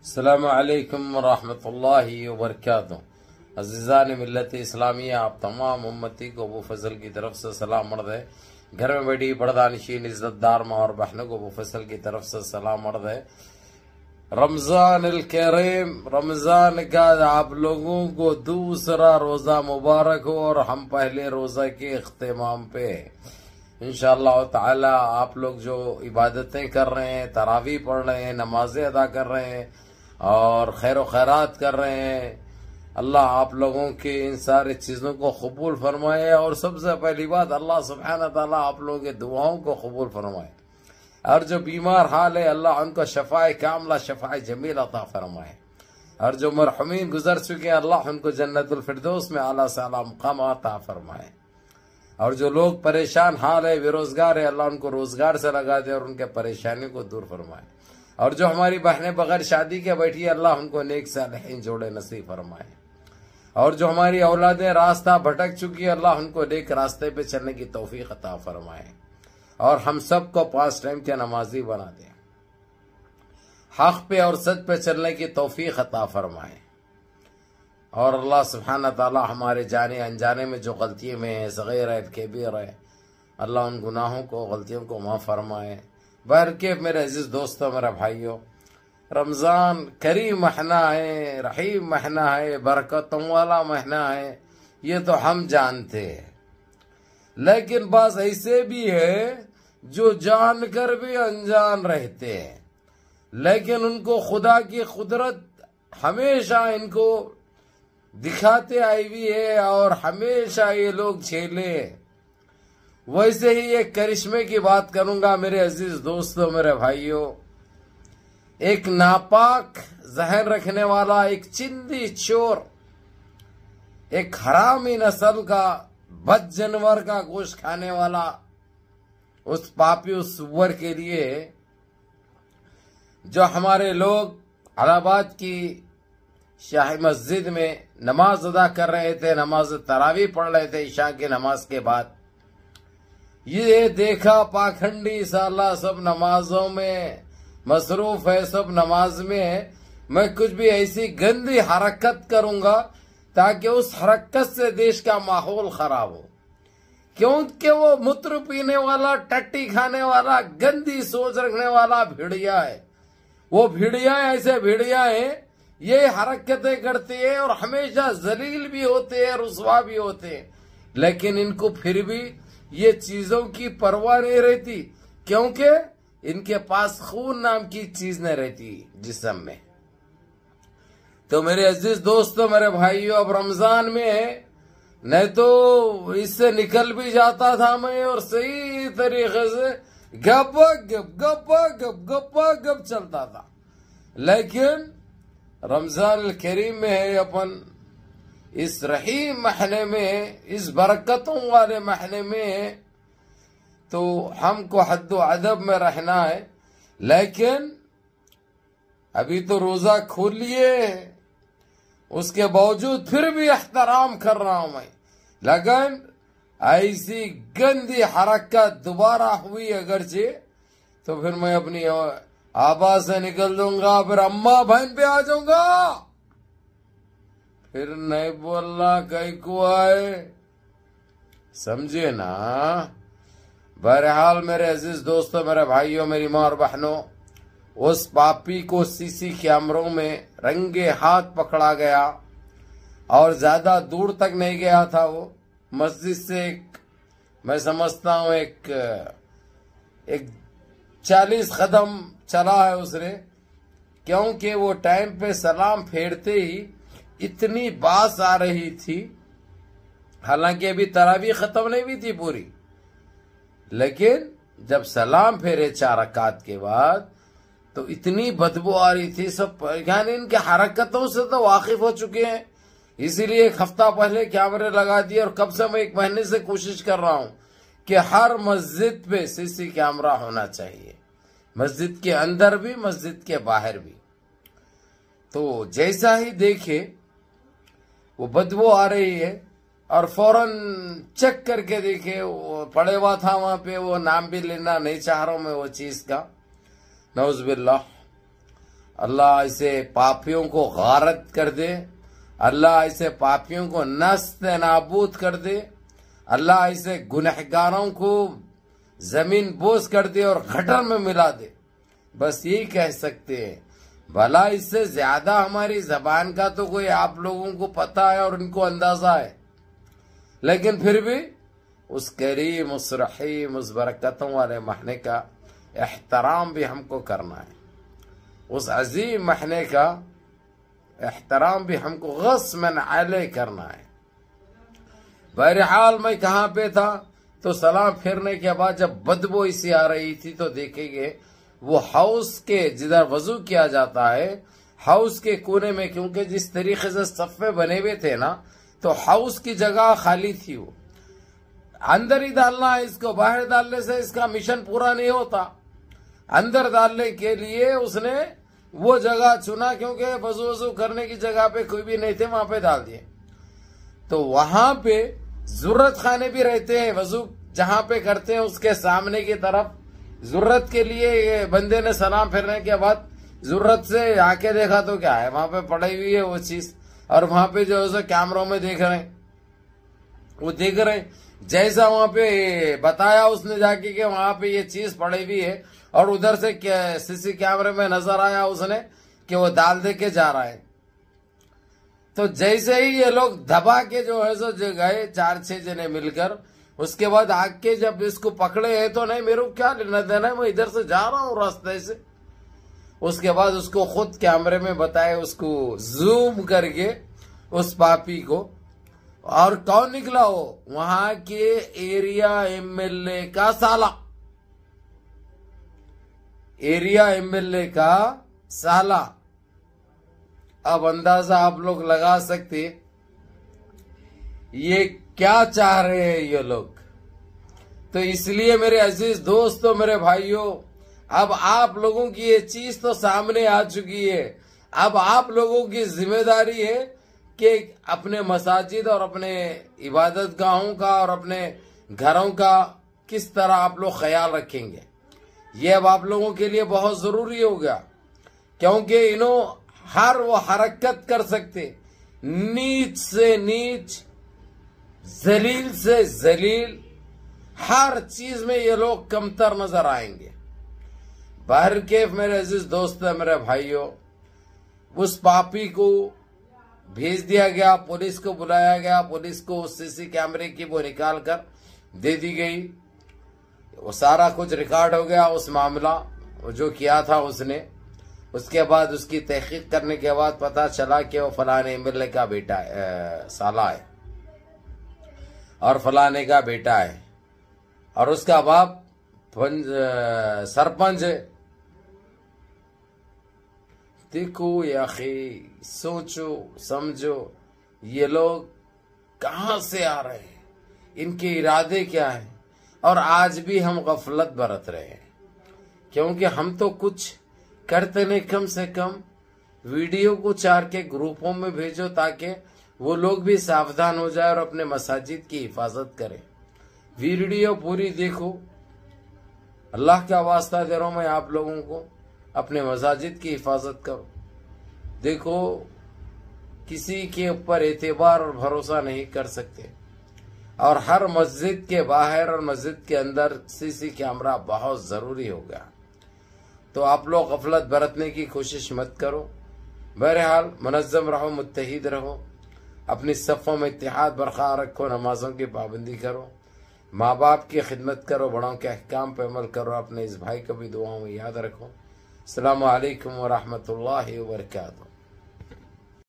अस्सलामु अलैकुम रहमतुल्लाहि व बरकातुहू। अज़ीज़ान मिल्लत इस्लामिया, आप तमाम उम्मती को अबू फजल की तरफ से सलाम अर्ज़ है। घर में बैठी पर्दानशीन इज़्ज़तदार माँ और बहनों को अबू फजल की तरफ से सलाम अर्ज़ है। रमज़ान अल करीम, रमज़ान का आप लोगों को दूसरा रोज़ा मुबारक हो और हम पहले रोज़ा के इख्तिमाम पे इंशाअल्लाह ताला आप लोग जो इबादतें कर रहे हैं, तरावी पढ़ रहे हैं, नमाजें अदा कर रहे हैं और खैर व खैरात कर रहे हैं, अल्लाह आप लोगों के इन सारी चीज़ों को कबूल फरमाए। और सबसे पहली बात, अल्लाह सुब्हानहू व तआला आप लोगों के दुआओं को कबूल फरमाए। और जो बीमार हाल है, अल्लाह उनको शफाए कामला, शफाए जमील अता फरमाए। और जो मरहुमीन गुजर चुके हैं, अल्लाह उनको जन्नतुल फिरदौस में आला से आला मुकाम अता फरमाए। और जो लोग परेशान हाल है, बेरोजगार है, अल्लाह उनको रोजगार से लगा दे और उनके परेशानियों को दूर फरमाए। और जो हमारी बहनें बगैर शादी के बैठी है, अल्लाह उनको नेक सालिहीन जोड़े नसीब फरमाए। और जो हमारी औलादें रास्ता भटक चुकी है, अल्लाह उनको नेक रास्ते पे चलने की तौफीक अता फरमाए। और हम सबको 5 टाइम के नमाजी बना दे, हक पे और सच पे चलने की तौफीक अता फरमाए। और अल्लाह सुब्हानहू ताला हमारे जाने अनजाने में जो गलतियाँ में है, सगीर है, कबीर है, अल्लाह उन गुनाहों को, गलतियों को माफ़ फरमाए। बहरके मेरे अजीज दोस्तों, मेरे भाइयों, रमज़ान करीम महीना है, रहीम महीना है, बरकतों वाला महीना है, ये तो हम जानते हैं। लेकिन बात ऐसे भी है जो जानकर भी अनजान रहते हैं, लेकिन उनको खुदा की कुदरत हमेशा इनको दिखाते आई हुई है और हमेशा ये लोग झेले। वैसे ही एक करिश्मे की बात करूंगा मेरे अजीज दोस्तों, मेरे भाइयों। एक नापाक जहन रखने वाला, एक चिंदी चोर, एक हरामी नस्ल का बद जानवर का गोश्त खाने वाला, उस पापी, उस सुअर के लिए जो हमारे लोग इलाहाबाद की शाही मस्जिद में नमाज अदा कर रहे थे, नमाज तरावी पढ़ रहे थे ईशा की नमाज के बाद, ये देखा पाखंडी साला सब नमाजों में मसरूफ है, सब नमाज में है, मैं कुछ भी ऐसी गंदी हरकत करूंगा ताकि उस हरकत से देश का माहौल खराब हो। क्योंकि वो मूत्र पीने वाला, टट्टी खाने वाला, गंदी सोच रखने वाला भिड़िया है। वो भिड़िया ऐसे भिड़िया है, ये हरकतें करते हैं और हमेशा जलील भी होते हैं, रुसवा भी होते हैं, लेकिन इनको फिर भी ये चीजों की परवाह नहीं रहती, क्योंकि इनके पास खून नाम की चीज नहीं रहती जिस्म में। तो मेरे अजीज दोस्तों, मेरे भाइयों, अब रमजान में है, नहीं तो इससे निकल भी जाता था मैं और सही तरीके से गप्पा गप चलता था। लेकिन रमजान करीम में है, अपन इस रहीम महीने में, इस बरकतों वाले महीने में, तो हमको हद्दो अदब में रहना है। लेकिन अभी तो रोजा खोल लिए, उसके बावजूद फिर भी एहतराम कर रहा हूं मैं। लेकिन ऐसी गंदी हरकत दोबारा हुई अगरचे, तो फिर मैं अपनी आवाज से निकल दूंगा, फिर अम्मा बहन पे आ जाऊंगा, फिर नहीं बोलना कहीं को आए, समझे ना। बहरहाल मेरे अजीज दोस्तों, मेरे भाइयों, मेरी माँ और बहनों, उस पापी को सीसी कैमरों में रंगे हाथ पकड़ा गया और ज्यादा दूर तक नहीं गया था। वो मस्जिद से मैं समझता हूं एक 40 कदम चला है उसने, क्योंकि वो टाइम पे सलाम फेरते ही इतनी बास आ रही थी, हालांकि अभी तरावी खत्म नहीं हुई थी पूरी, लेकिन जब सलाम फेरे 4 रकात के बाद तो इतनी बदबू आ रही थी। सब यानी इनके हरकतों से तो वाकिफ हो चुके हैं, इसीलिए 1 हफ्ता पहले कैमरे लगा दिए। और कब से मैं 1 महीने से कोशिश कर रहा हूं कि हर मस्जिद पे सीसी कैमरा होना चाहिए, मस्जिद के अंदर भी, मस्जिद के बाहर भी। तो जैसा ही देखे वो बदबू आ रही है और फौरन चेक करके देखे, वो पड़े हुआ था वहां पे, वो नाम भी लेना नहीं चाह रहा हूं मैं वो चीज का, नौज़ बिल्लाह। अल्लाह ऐसे पापियों को गारत कर दे, अल्लाह ऐसे पापियों को नस्त नाबूद कर दे, अल्लाह ऐसे गुनहगारों को जमीन बोझ कर दे और गटर में मिला दे। बस यही कह सकते हैं। भला इससे ज्यादा हमारी जबान का तो कोई आप लोगों को पता है और उनको अंदाजा है, लेकिन फिर भी उस करीम, उस रहीम, उस बरकतों वाले महीने का एहतराम भी हमको करना है। उस अजीम महीने का एहतराम भी हमको गस्मन अलैह करना है। बहरहाल मैं कहाँ पे था, तो सलाम फेरने के बाद जब बदबू इसी आ रही थी तो देखेंगे वो हाउस के जिधर वजू किया जाता है, हाउस के कोने में, क्योंकि जिस तरीके से सफ़े बने हुए थे ना, तो हाउस की जगह खाली थी। वो अंदर ही डालना है इसको, बाहर डालने से इसका मिशन पूरा नहीं होता। अंदर डालने के लिए उसने वो जगह चुना, क्योंकि वजू करने की जगह पे कोई भी नहीं थे, वहां पे डाल दिए। तो वहां पे जरूरत खाने भी रहते हैं, वजू जहां पे करते हैं उसके सामने की तरफ जरूरत के लिए बंदे ने सलाम फेरने के बाद जरूरत से आके देखा तो क्या है, वहां पे पड़ी हुई है वो चीज, और वहां पे जो है कैमरों में देख रहे हैं, वो देख रहे हैं जैसा वहां पे बताया उसने जाके कि वहां पे ये चीज पड़ी हुई है, और उधर से सीसी कैमरे में नजर आया उसने कि वो दाल दे के जा रहा है। तो जैसे ही ये लोग दबा के जो है सो गए 4-6 जने मिलकर, उसके बाद आके जब इसको पकड़े हैं तो नहीं मेरे को क्या लेना देना है, मैं इधर से जा रहा हूं रास्ते से। उसके बाद उसको खुद कैमरे में बताए, उसको जूम करके उस पापी को, और कौन निकला हो, वहां के एरिया एमएलए का साला, एरिया एमएलए का साला। अब अंदाजा आप लोग लगा सकते ये क्या चाह रहे हैं ये लोग। तो इसलिए मेरे अजीज दोस्तों, मेरे भाइयों, अब आप लोगों की ये चीज तो सामने आ चुकी है। अब आप लोगों की जिम्मेदारी है कि अपने मसाजिद और अपने इबादत गाहों का और अपने घरों का किस तरह आप लोग ख्याल रखेंगे। ये अब आप लोगों के लिए बहुत जरूरी हो गया, क्योंकि इन्हों हर वो हरकत कर सकते, नीच से नीच, जलील से जलील, हर चीज में ये लोग कमतर नजर आएंगे। बाहर के मेरे अजीज दोस्त, मेरे भाइयों, उस पापी को भेज दिया गया, पुलिस को बुलाया गया, पुलिस को उस सीसी कैमरे की वो निकाल कर दे दी गई। वो सारा कुछ रिकॉर्ड हो गया, उस मामला वो जो किया था उसने। उसके बाद उसकी तहकीक करने के बाद पता चला कि वो फलाने एमएलए का बेटा साला है और फलाने का बेटा है, और उसका बाप सरपंच है। देखो याखी, सोचो समझो, ये लोग कहां से आ रहे हैं, इनके इरादे क्या हैं। और आज भी हम गफलत बरत रहे हैं, क्योंकि हम तो कुछ करते नहीं। कम से कम वीडियो को 4 के ग्रुपों में भेजो ताकि वो लोग भी सावधान हो जाए और अपने मसाजिद की हिफाजत करें। वीडियो पूरी देखो, अल्लाह का वास्ता दे रहा हूं मैं आप लोगों को, अपने मसाजिद की हिफाजत करो। देखो, किसी के ऊपर एतबार और भरोसा नहीं कर सकते, और हर मस्जिद के बाहर और मस्जिद के अंदर सीसी कैमरा बहुत जरूरी हो गया। तो आप लोग गफलत बरतने की कोशिश मत करो। बहरहाल मुनज़्ज़म रहो, मुत्तहिद रहो, अपनी सफ़ों में इत्तिहाद बरकरार रखो, नमाजों की पाबंदी करो, माँ बाप की खिदमत करो, बड़ों के अहकाम पर अमल करो, अपने इस भाई को भी दुआओं में याद रखो। अस्सलामु अलैकुम व रहमतुल्लाहि व बरकातुहू।